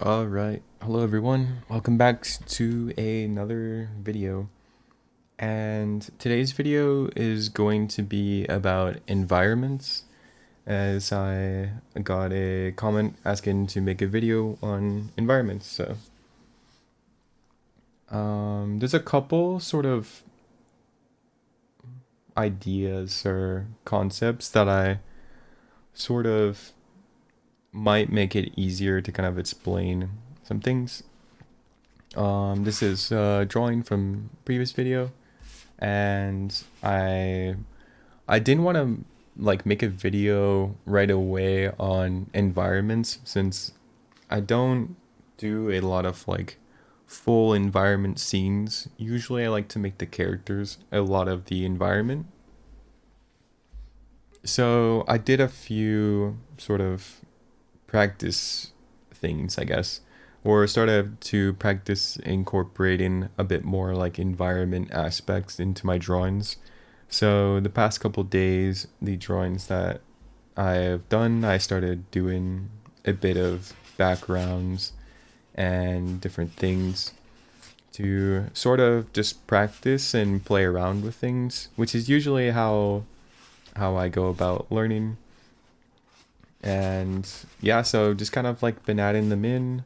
All right. Hello, everyone. Welcome back to another video. And today's video is going to be about environments, as I got a comment asking to make a video on environments. So, there's a couple sort of ideas or concepts that I sort of might make it easier to kind of explain some things. This is a drawing from previous video, and I didn't want to like make a video right away on environments since I don't do a lot of like full environment scenes. Usually I like to make the characters a lot of the environment. So I did a few sort of practice things, I guess, or started to practice incorporating a bit more like environment aspects into my drawings. So the past couple days, the drawings that I have done, I started doing a bit of backgrounds and different things to sort of just practice and play around with things, which is usually how I go about learning. And yeah, so just kind of like been adding them in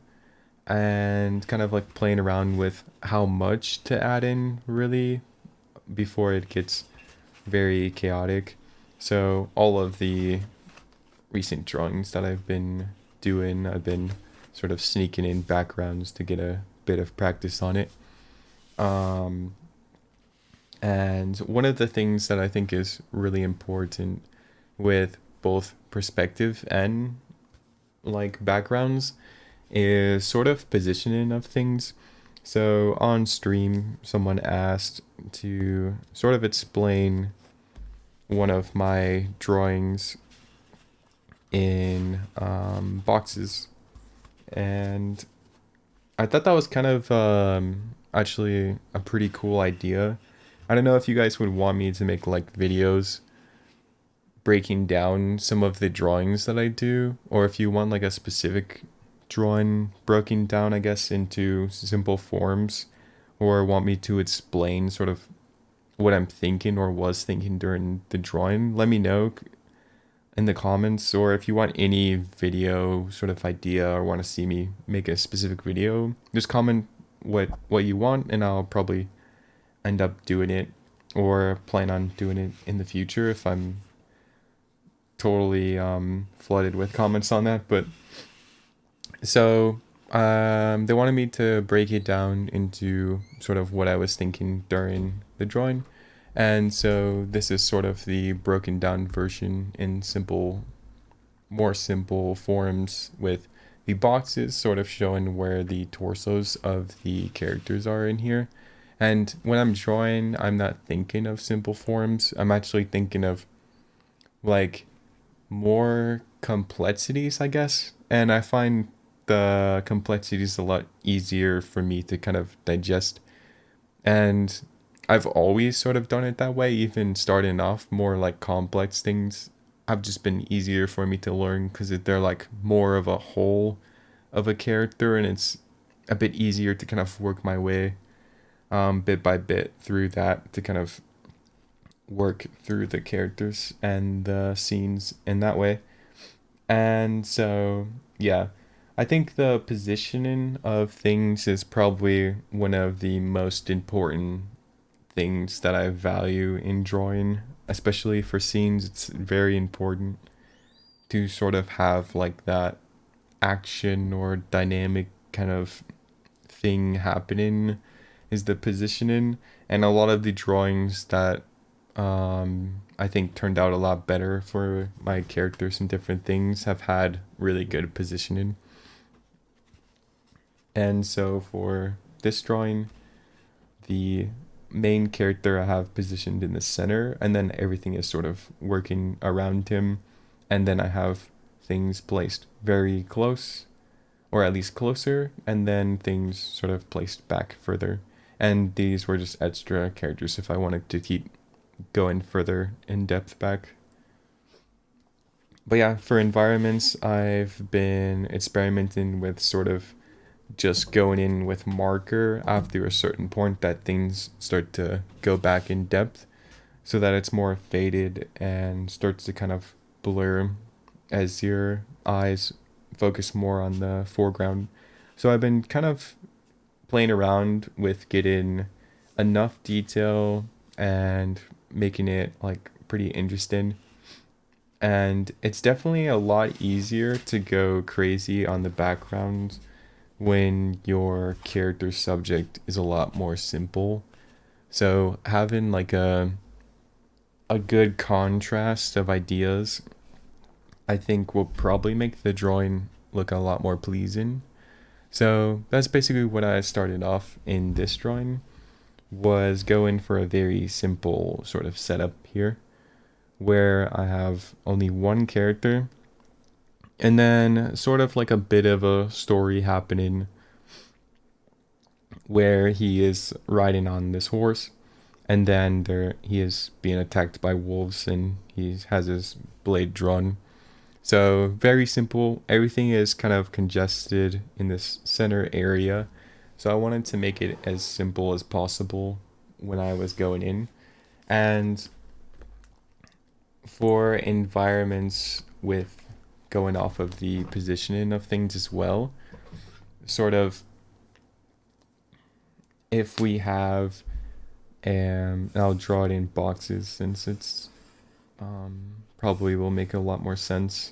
and kind of like playing around with how much to add in really before it gets very chaotic. So all of the recent drawings that I've been doing, I've been sort of sneaking in backgrounds to get a bit of practice on it. Um, and one of the things that I think is really important with both perspective and like backgrounds is sort of positioning of things. So on stream, someone asked to sort of explain one of my drawings in boxes, and I thought that was kind of actually a pretty cool idea. I don't know if you guys would want me to make like videos breaking down some of the drawings that I do, or if you want like a specific drawing broken down, I guess, into simple forms, or want me to explain sort of what I'm thinking or was thinking during the drawing, let me know in the comments. Or if you want any video sort of idea or want to see me make a specific video, just comment what you want, and I'll probably end up doing it or plan on doing it in the future if I'm totally flooded with comments on that. But so they wanted me to break it down into sort of what I was thinking during the drawing. And so this is sort of the broken down version in more simple forms, with the boxes sort of showing where the torsos of the characters are in here. And when I'm drawing, I'm not thinking of simple forms. I'm actually thinking of like more complexities, I guess. And I find the complexities a lot easier for me to kind of digest. And I've always sort of done it that way, even starting off more like complex things have just been easier for me to learn because they're like more of a whole of a character, and it's a bit easier to kind of work my way bit by bit through that to kind of work through the characters and the scenes in that way. And so, yeah, I think the positioning of things is probably one of the most important things that I value in drawing, especially for scenes. It's very important to sort of have like that action or dynamic kind of thing happening is the positioning. And a lot of the drawings that I think turned out a lot better for my characters and different things have had really good positioning. And so for this drawing, the main character I have positioned in the center, and then everything is sort of working around him. And then I have things placed very close, or at least closer, and then things sort of placed back further. And these were just extra characters if I wanted to keep going further in depth back. But yeah, for environments, I've been experimenting with sort of just going in with marker after a certain point that things start to go back in depth so that it's more faded and starts to kind of blur as your eyes focus more on the foreground. So I've been kind of playing around with getting enough detail and making it like pretty interesting. And it's definitely a lot easier to go crazy on the background when your character subject is a lot more simple. So having like a good contrast of ideas, I think will probably make the drawing look a lot more pleasing. So that's basically what I started off in this drawing, was going for a very simple sort of setup here where I have only one character and then sort of like a bit of a story happening where he is riding on this horse and then there he is being attacked by wolves and he has his blade drawn. So very simple. Everything is kind of congested in this center area. So I wanted to make it as simple as possible when I was going in. And for environments with going off of the positioning of things as well, sort of if we have I'll draw it in boxes since it's probably will make a lot more sense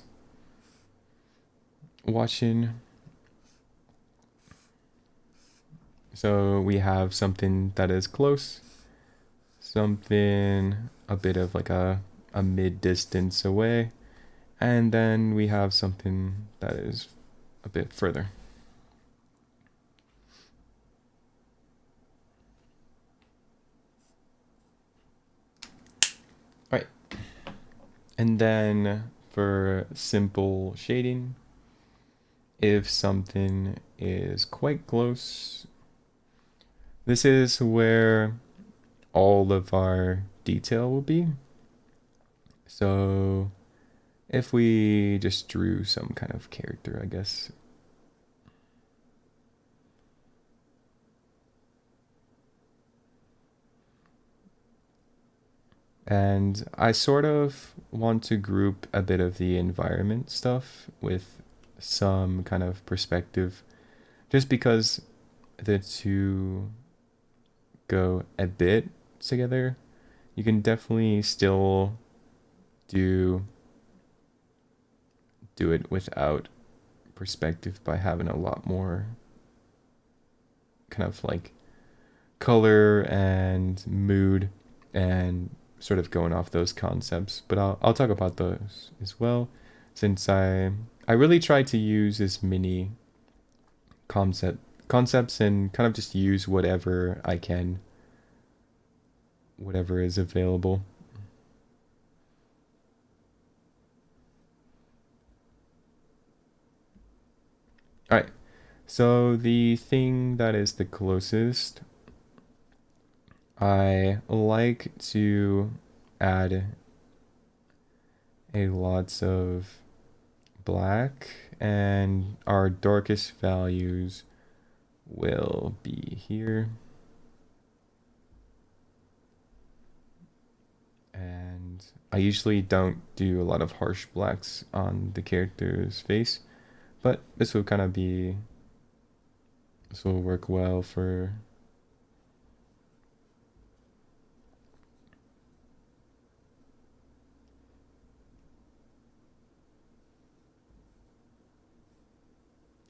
watching. So we have something that is close, something a bit of like a mid distance away, and then we have something that is a bit further. All right. And then for simple shading, if something is quite close, this is where all of our detail will be. So if we just drew some kind of character, I guess. And I sort of want to group a bit of the environment stuff with some kind of perspective, just because the two go a bit together. You can definitely still do it without perspective by having a lot more kind of like color and mood and sort of going off those concepts. But I'll talk about those as well, since I really try to use as many concepts and kind of just use whatever I can, whatever is available. All right. So the thing that is the closest, I like to add a lots of black, and our darkest values will be here. And I usually don't do a lot of harsh blacks on the character's face, but this will kind of be, this will work well for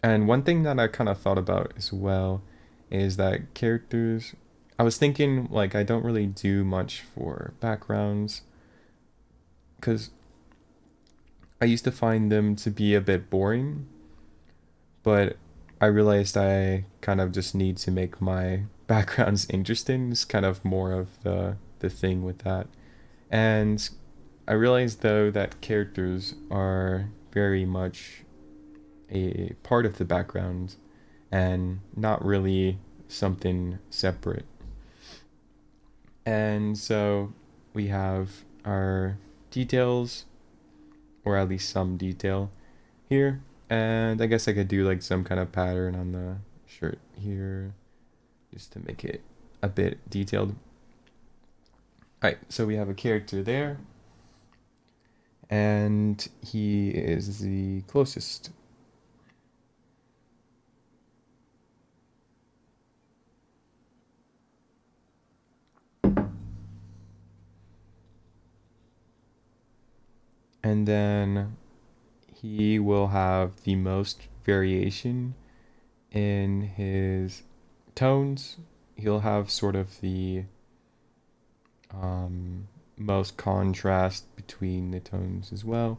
And one thing that I kind of thought about as well is that characters, I was thinking like I don't really do much for backgrounds because I used to find them to be a bit boring, but I realized I kind of just need to make my backgrounds interesting. It's kind of more of the thing with that. And I realized though that characters are very much a part of the background and not really something separate. And so we have our details, or at least some detail here. And I guess I could do like some kind of pattern on shirt here just to make it a bit detailed. Alright, so we have a character there, and he is the closest. And then he will have the most variation in his tones. He'll have sort of the most contrast between the tones as well.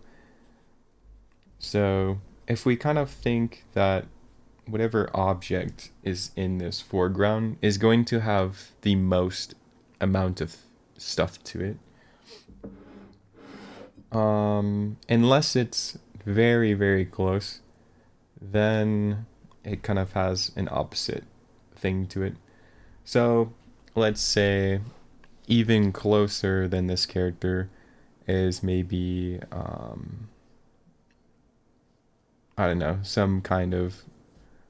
So if we kind of think that whatever object is in this foreground is going to have the most amount of stuff to it, unless it's very, very close, then it kind of has an opposite thing to it. So let's say even closer than this character is maybe I don't know, some kind of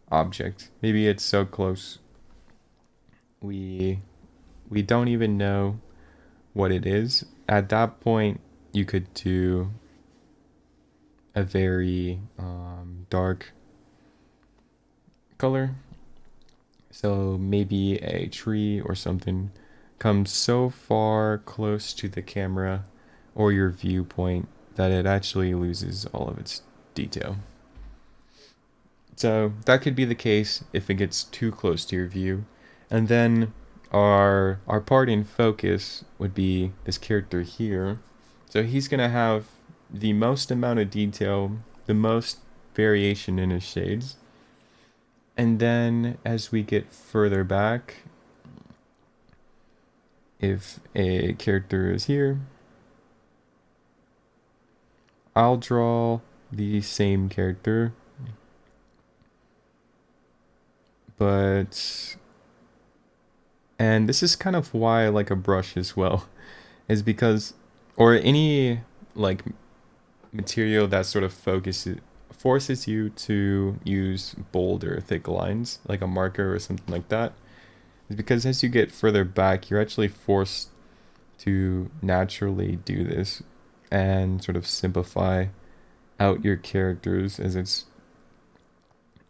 object. Maybe it's so close we don't even know what it is. At that point, you could do a very dark color. So maybe a tree or something comes so far close to the camera or your viewpoint that it actually loses all of its detail. So that could be the case if it gets too close to your view. And then our part in focus would be this character here. So he's going to have the most amount of detail, the most variation in his shades. And then as we get further back, if a character is here, I'll draw the same character, and this is kind of why I like a brush as well, is because, or any like material that sort of forces you to use bold or thick lines, like a marker or something like that, is because as you get further back, you're actually forced to naturally do this and sort of simplify out your characters, as it's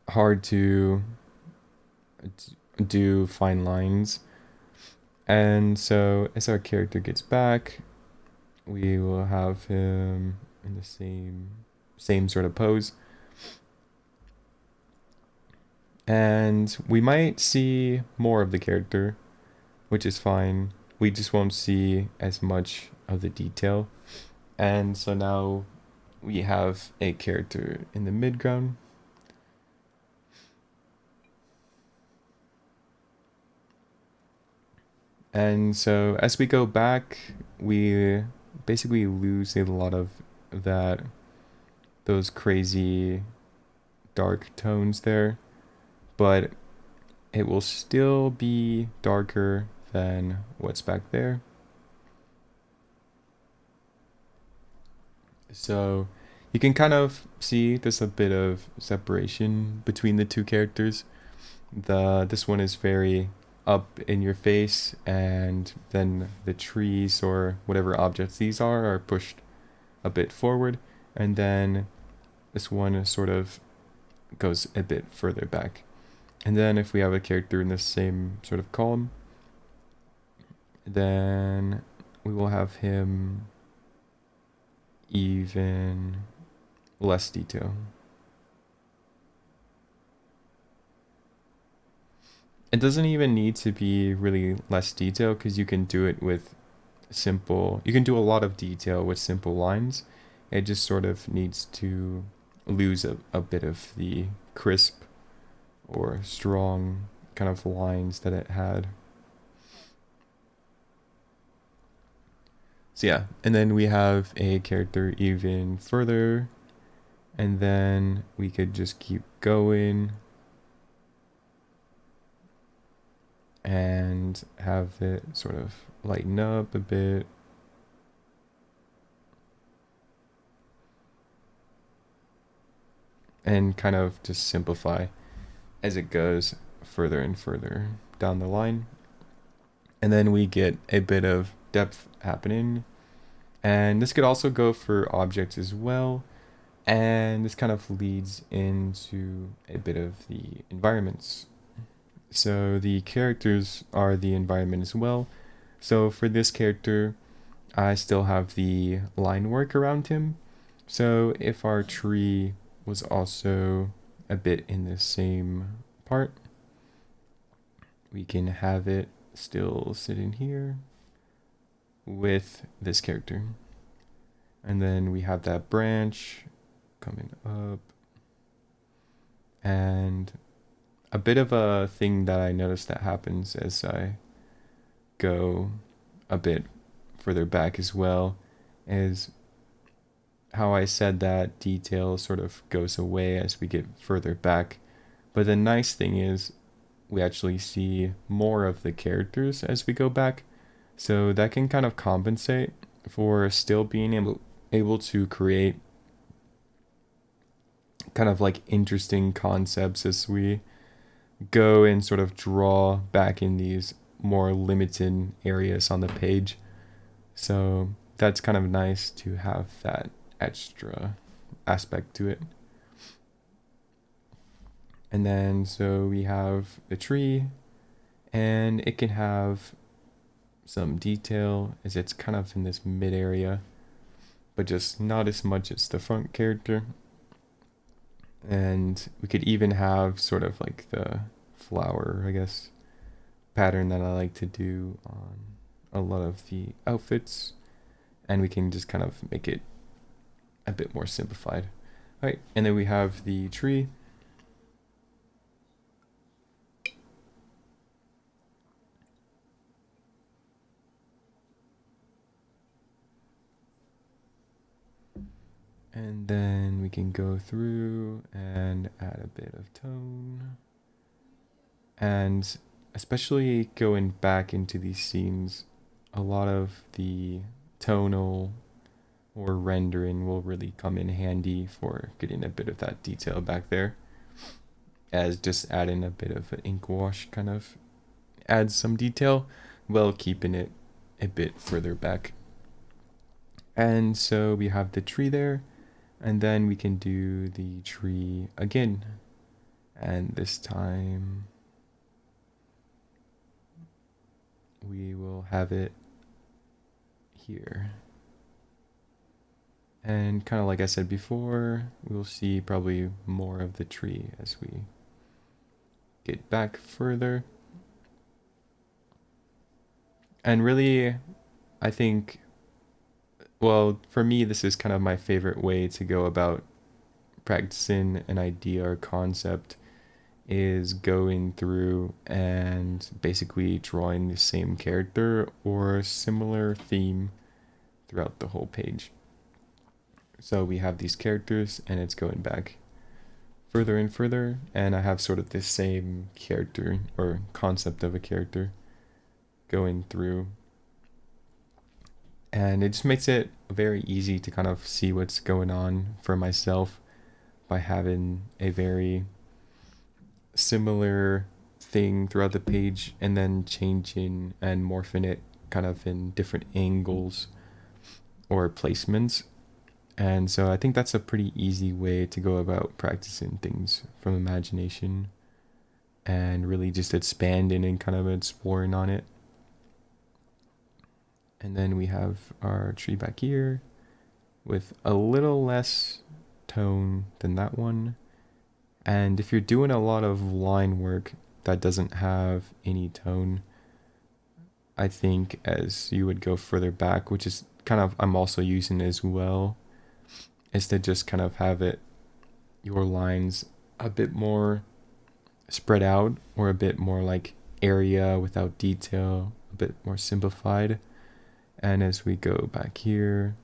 hard to do fine lines. And so as our character gets back, we will have him in the same sort of pose. And we might see more of the character, which is fine. We just won't see as much of the detail. And so now we have a character in the midground. And so as we go back, we basically lose a lot of those crazy dark tones there, but it will still be darker than what's back there. So you can kind of see there's a bit of separation between the two characters. This one is very up in your face, and then the trees or whatever objects these are pushed a bit forward, and then this one sort of goes a bit further back. And then if we have a character in the same sort of column, then we will have him even less detail. It doesn't even need to be really less detail, because you can do it with you can do a lot of detail with simple lines. It just sort of needs to lose a bit of the crisp or strong kind of lines that it had. So yeah, and then we have a character even further, and then we could just keep going and have it sort of lighten up a bit. And kind of just simplify. as it goes further and further down the line. And then we get a bit of depth happening. And this could also go for objects as well. And this kind of leads into a bit of the environments. So the characters are the environment as well. So for this character, I still have the line work around him. So if our tree was also a bit in the same part, we can have it still sitting here with this character. And then we have that branch coming up. And a bit of a thing that I noticed that happens as I go a bit further back as well is how I said that detail sort of goes away as we get further back. But the nice thing is we actually see more of the characters as we go back. So that can kind of compensate for still being able to create kind of like interesting concepts as we go and sort of draw back in these more limited areas on the page. So that's kind of nice to have that extra aspect to it. And then so we have the tree, and it can have some detail as it's kind of in this mid area, but just not as much as the front character. And we could even have sort of like the flower, I guess, pattern that I like to do on a lot of the outfits, and we can just kind of make it a bit more simplified. All right, and then we have the tree. And then we can go through and add a bit of tone. And especially going back into these scenes, a lot of the tonal or rendering will really come in handy for getting a bit of that detail back there, as just adding a bit of an ink wash kind of adds some detail while keeping it a bit further back. And so we have the tree there, and then we can do the tree again, and this time we will have it here. And kind of like I said before, we'll see probably more of the tree as we get back further. And really, I think, well, for me, this is kind of my favorite way to go about practicing an idea or concept, is going through and basically drawing the same character or similar theme throughout the whole page. So we have these characters and it's going back further and further, and I have sort of this same character or concept of a character going through, and it just makes it very easy to kind of see what's going on for myself by having a very similar thing throughout the page and then changing and morphing it kind of in different angles or placements. And so I think that's a pretty easy way to go about practicing things from imagination and really just expanding and kind of exploring on it. And then we have our tree back here with a little less tone than that one. And if you're doing a lot of line work that doesn't have any tone, I think as you would go further back, which is kind of I'm also using as well, is to just kind of have it, your lines a bit more spread out or a bit more like area without detail, a bit more simplified. And as we go back here,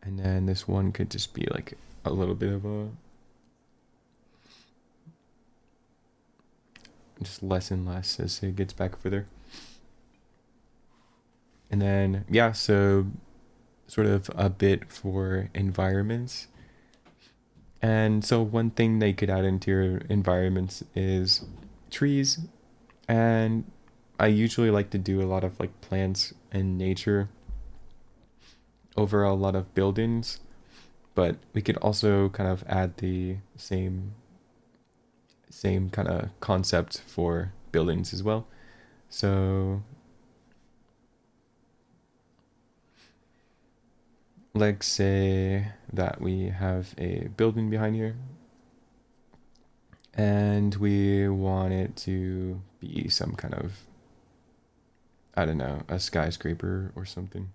and then this one could just be like a little bit of a, just less and less as it gets back further. And then, yeah, so sort of a bit for environments. And so one thing that you could add into your environments is trees. And I usually like to do a lot of like plants and nature over a lot of buildings, but we could also kind of add the same kind of concept for buildings as well. So let's say that we have a building behind here and we want it to be some kind of, I don't know, a skyscraper or something.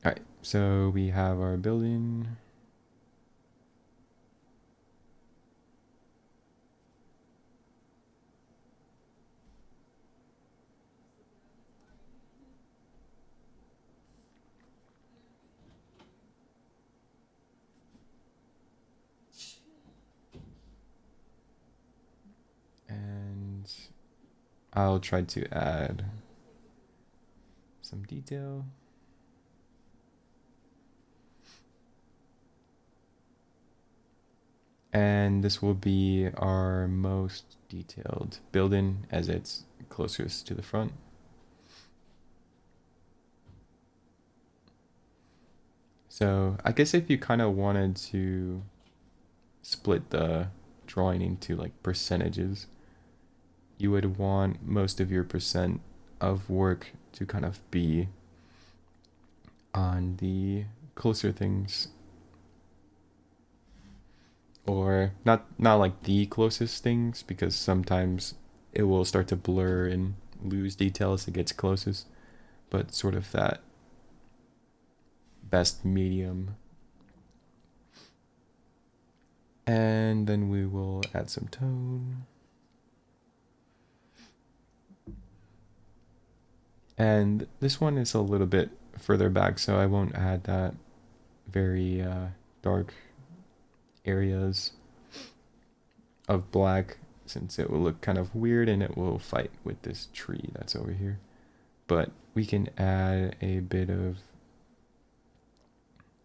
All right, so we have our building. And I'll try to add some detail. And this will be our most detailed building as it's closest to the front. So I guess if you kind of wanted to split the drawing into like percentages, you would want most of your percent of work to kind of be on the closer things, or not like the closest things, because sometimes it will start to blur and lose detail as it gets closest, but sort of that best medium. And then we will add some tone. And this one is a little bit further back, so I won't add that very dark areas of black, since it will look kind of weird and it will fight with this tree that's over here. But we can add a bit of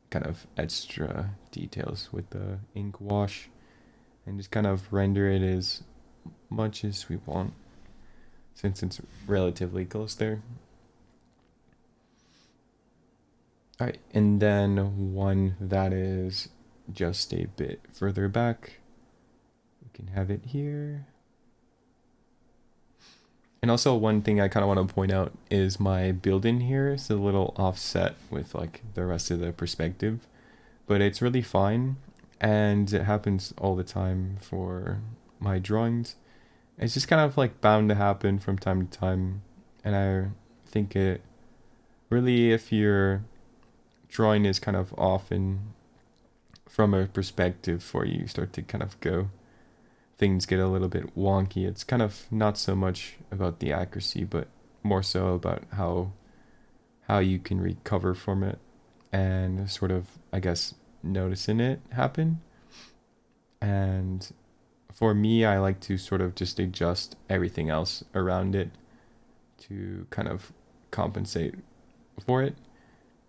kind of extra details with the ink wash and just kind of render it as much as we want, since it's relatively close there. All right, and then one that is just a bit further back, we can have it here. And also one thing I kind of want to point out is my build-in here is a little offset with like the rest of the perspective, but it's really fine, and it happens all the time for my drawings. It's just kind of like bound to happen from time to time, and I think it really, if your drawing is kind of often from a perspective for you start to kind of go, things get a little bit wonky. It's kind of not so much about the accuracy, but more so about how you can recover from it and sort of, I guess, noticing it happen. And for me, I like to sort of just adjust everything else around it to kind of compensate for it.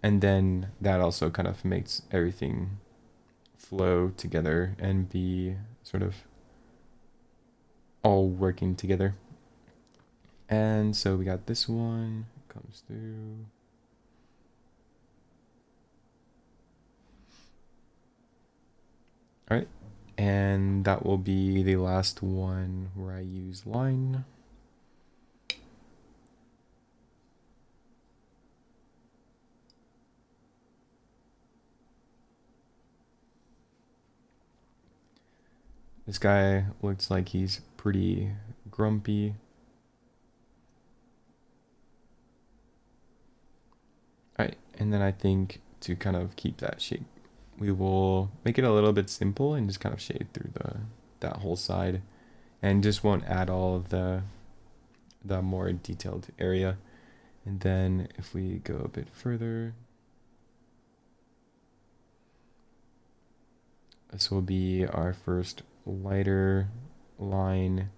And then that also kind of makes everything flow together and be sort of all working together. And so we got this one comes through. All right, and that will be the last one where I use line. This guy looks like he's pretty grumpy. All right, and then I think to kind of keep that shape, we will make it a little bit simple and just kind of shade through that whole side, and just won't add all of the more detailed area. And then if we go a bit further, this will be our first lighter line,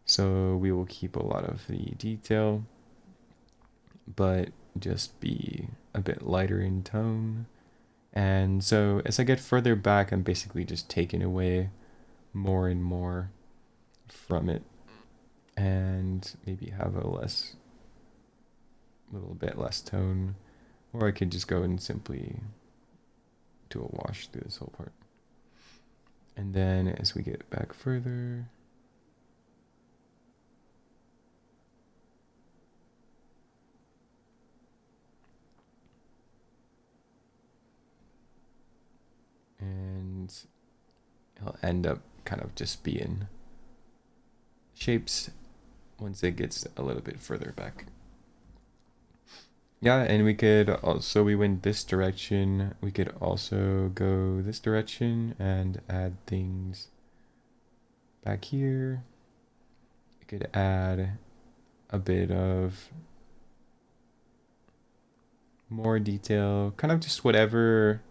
so we will keep a lot of the detail, but just be a bit lighter in tone. And so as I get further back, I'm basically just taking away more and more from it, and maybe have a little bit less tone, or I could just go and simply do a wash through this whole part. And then as we get back further, and it'll end up kind of just being shapes once it gets a little bit further back. Yeah, and we could also, we went this direction, we could also go this direction and add things back here. We could add a bit of more detail, kind of just whatever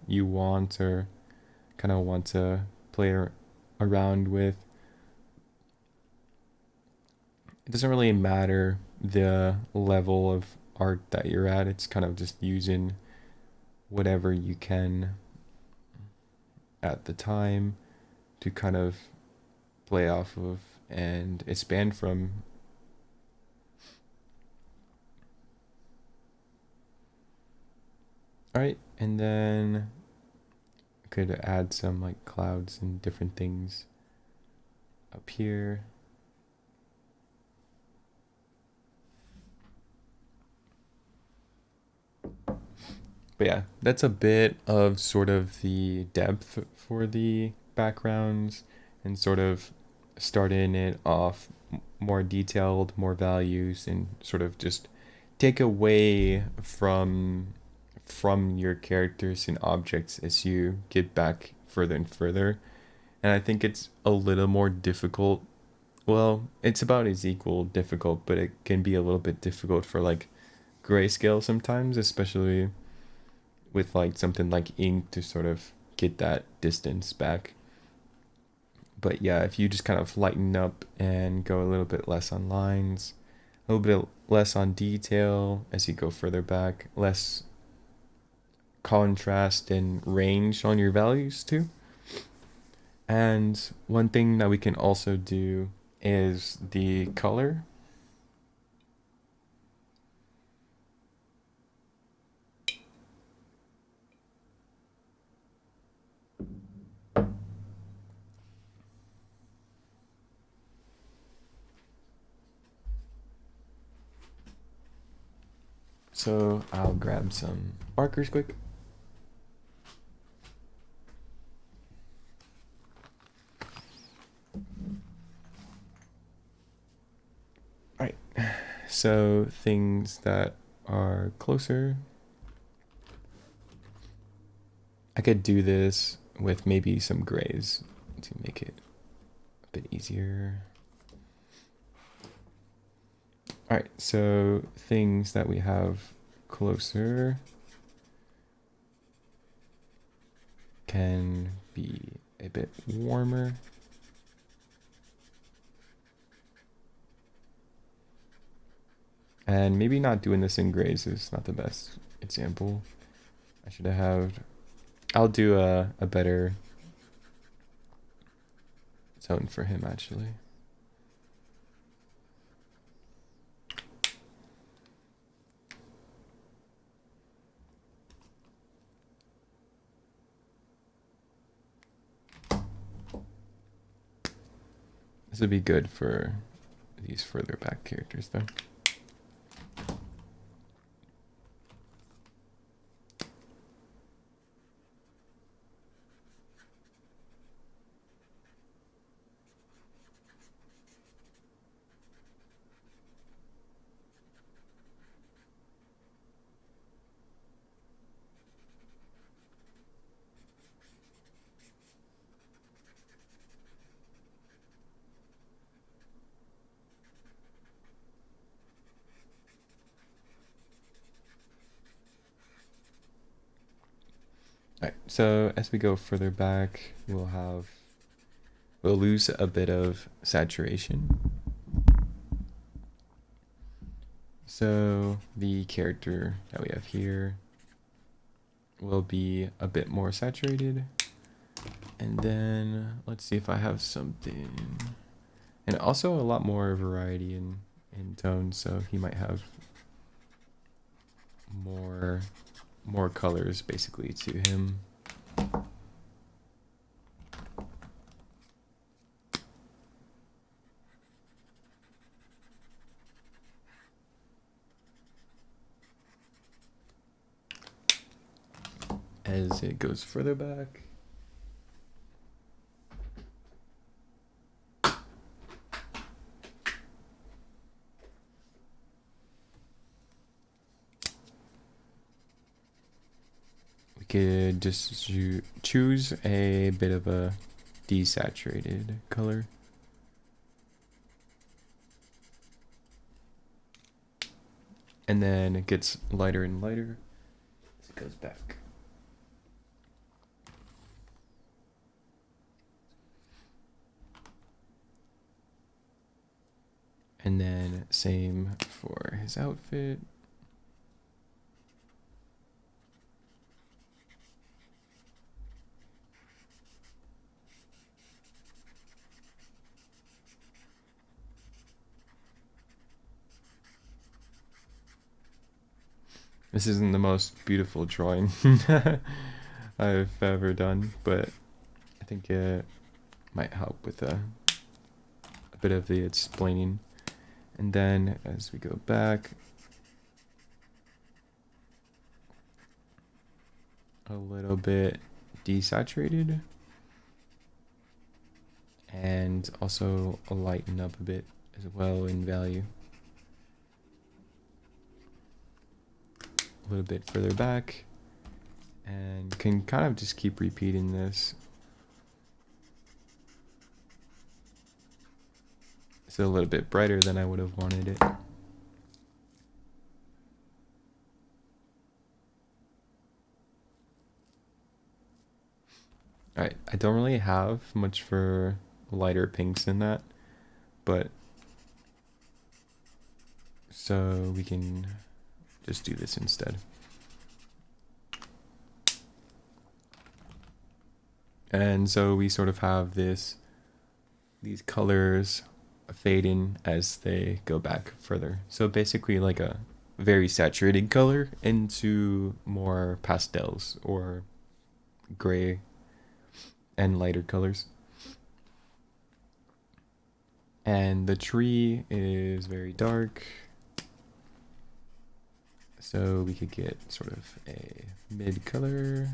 you want or kind of want to play around with. It doesn't really matter the level of art that you're at. It's kind of just using whatever you can at the time to kind of play off of and expand from. All right, and then could add some like clouds and different things up here. But yeah, that's a bit of sort of the depth for the backgrounds, and sort of starting it off more detailed, more values, and sort of just take away from your characters and objects as you get back further and further. And I think it's a little more difficult. Well, it's about as equal difficult, but it can be a little bit difficult for like grayscale sometimes, especially with like something like ink to sort of get that distance back. But yeah, if you just kind of lighten up and go a little bit less on lines, a little bit less on detail as you go further back, less contrast and range on your values too. And one thing that we can also do is the color. So I'll grab some markers quick. All right, so things that are closer. I could do this with maybe some grays to make it a bit easier. All right, so things that we have closer can be a bit warmer. And maybe not doing this in grays is not the best example. I should have, I'll do a better zone for him actually. This would be good for these further back characters though. All right, so as we go further back, we'll have we'll lose a bit of saturation. So the character that we have here will be a bit more saturated. And then let's see if I have something. And also a lot more variety in tones, so he might have more colors basically to him. As it goes further back. We could just choose a bit of a desaturated color. And then it gets lighter and lighter as it goes back. And then same for his outfit. This isn't the most beautiful drawing I've ever done, but I think it might help with a bit of the explaining. And then as we go back, a little bit desaturated, and also lighten up a bit as well in value. A little bit further back, and can kind of just keep repeating this. It's a little bit brighter than I would have wanted it. Alright, I don't really have much for lighter pinks than that, but so we can just do this instead. And so we sort of have these colors fade in as they go back further. So basically like a very saturated color into more pastels or gray and lighter colors. And the tree is very dark, so we could get sort of a mid color.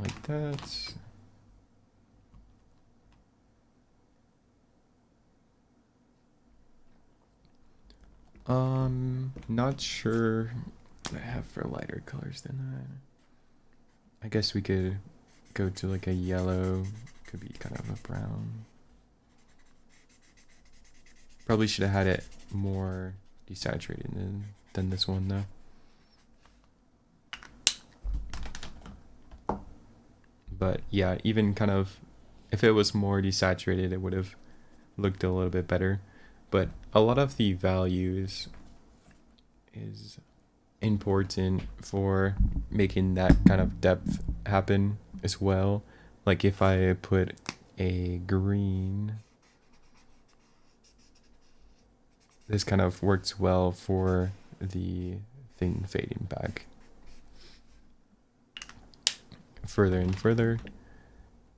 Like that. Not sure what I have for lighter colors than that. I guess we could go to like a yellow, could be kind of a brown. Probably should have had it more desaturated than this one though. But yeah, even kind of, if it was more desaturated, it would have looked a little bit better. But a lot of the values is important for making that kind of depth happen as well. Like if I put a green, this kind of works well for the thing fading back further and further.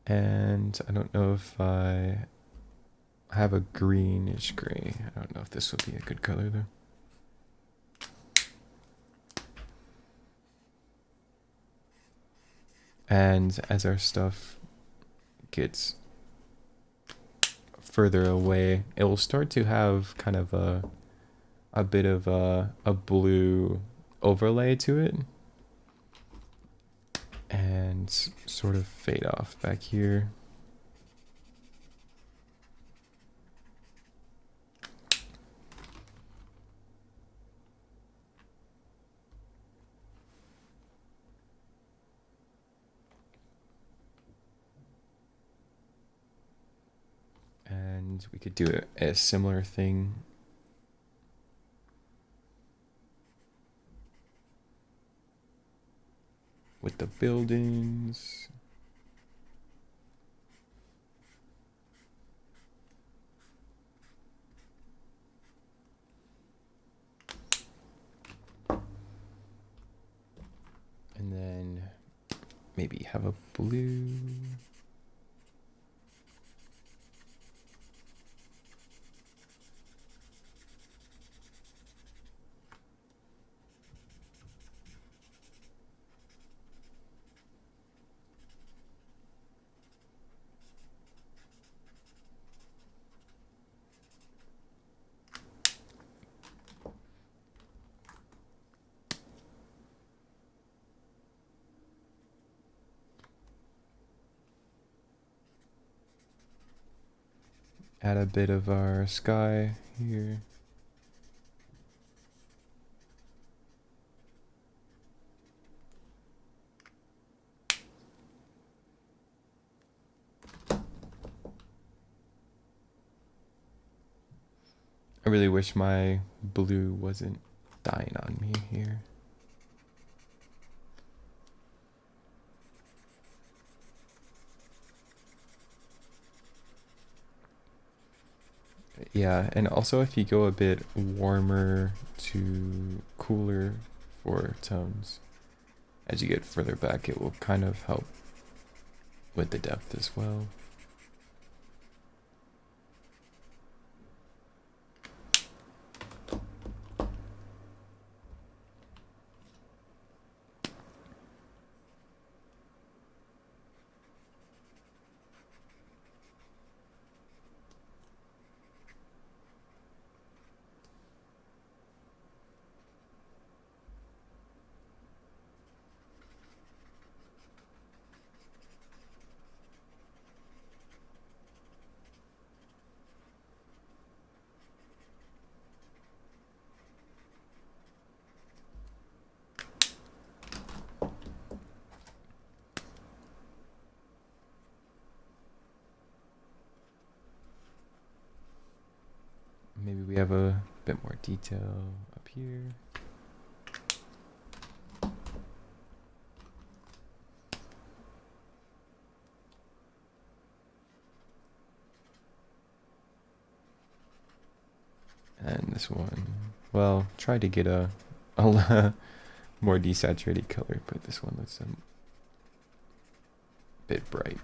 And I don't know if I have a greenish gray. I don't know if this would be a good color though. And as our stuff gets further away, it will start to have kind of a bit of a blue overlay to it. And sort of fade off back here. And we could do a similar thing with the buildings. And then maybe have a blue. Add a bit of our sky here. I really wish my blue wasn't dying on me here. Yeah, and also if you go a bit warmer to cooler for tones, as you get further back, it will kind of help with the depth as well. Maybe we have a bit more detail up here. And this one, well, try to get a more desaturated color, but this one looks a bit bright.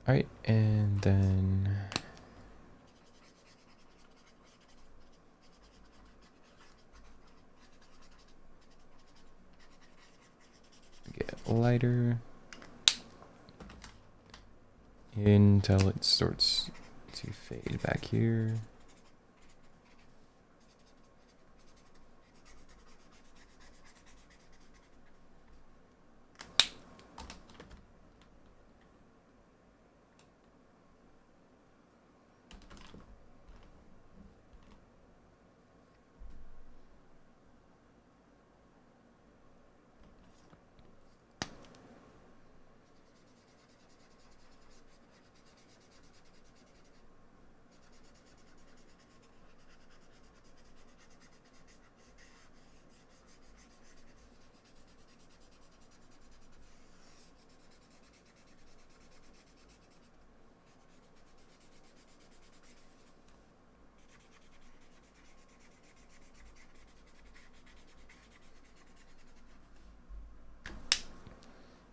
All right, and then get lighter until it starts to fade back here.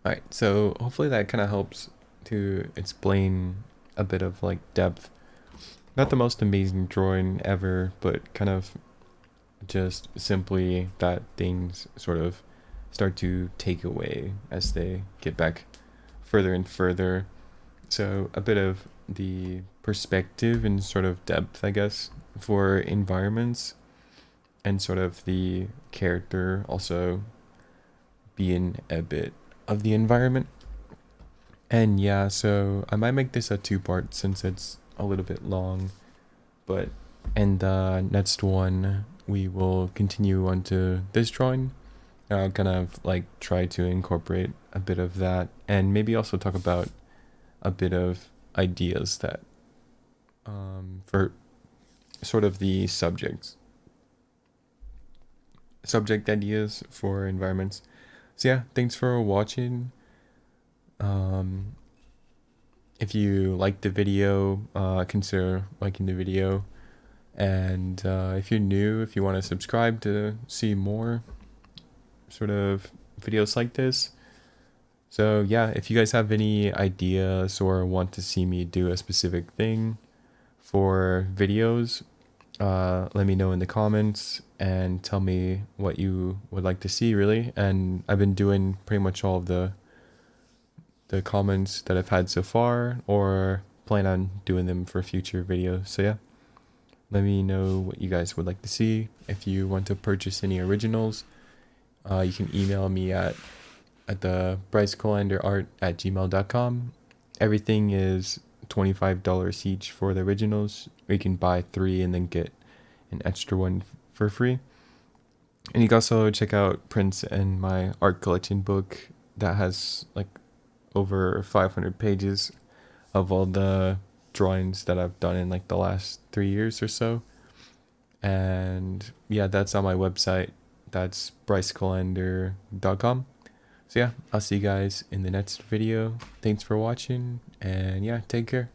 All right, so hopefully that kind of helps to explain a bit of like depth. Not the most amazing drawing ever, but kind of just simply that things sort of start to take away as they get back further and further. So a bit of the perspective and sort of depth, I guess, for environments, and sort of the character also being a bit of the environment. And yeah, so I might make this a two-part since it's a little bit long, but in the next one we will continue on to this drawing, I'll kind of like try to incorporate a bit of that, and maybe also talk about a bit of ideas that for sort of the subject ideas for environments. So yeah, thanks for watching. Um, if you liked the video, consider liking the video. And if you're new, if you want to subscribe to see more sort of videos like this. So yeah, if you guys have any ideas or want to see me do a specific thing for videos, let me know in the comments and tell me what you would like to see, really. And I've been doing pretty much all of the comments that I've had so far, or plan on doing them for future videos. So yeah, let me know what you guys would like to see. If you want to purchase any originals, you can email me at the brycecolanderart@gmail.com. Everything is $25 each for the originals. You can buy 3 and then get an extra one for free. And you can also check out prints in my art collection book that has like over 500 pages of all the drawings that I've done in like the last 3 years or so. And yeah, that's on my website. That's brycecolander.com. So yeah, I'll see you guys in the next video. Thanks for watching, and yeah, take care.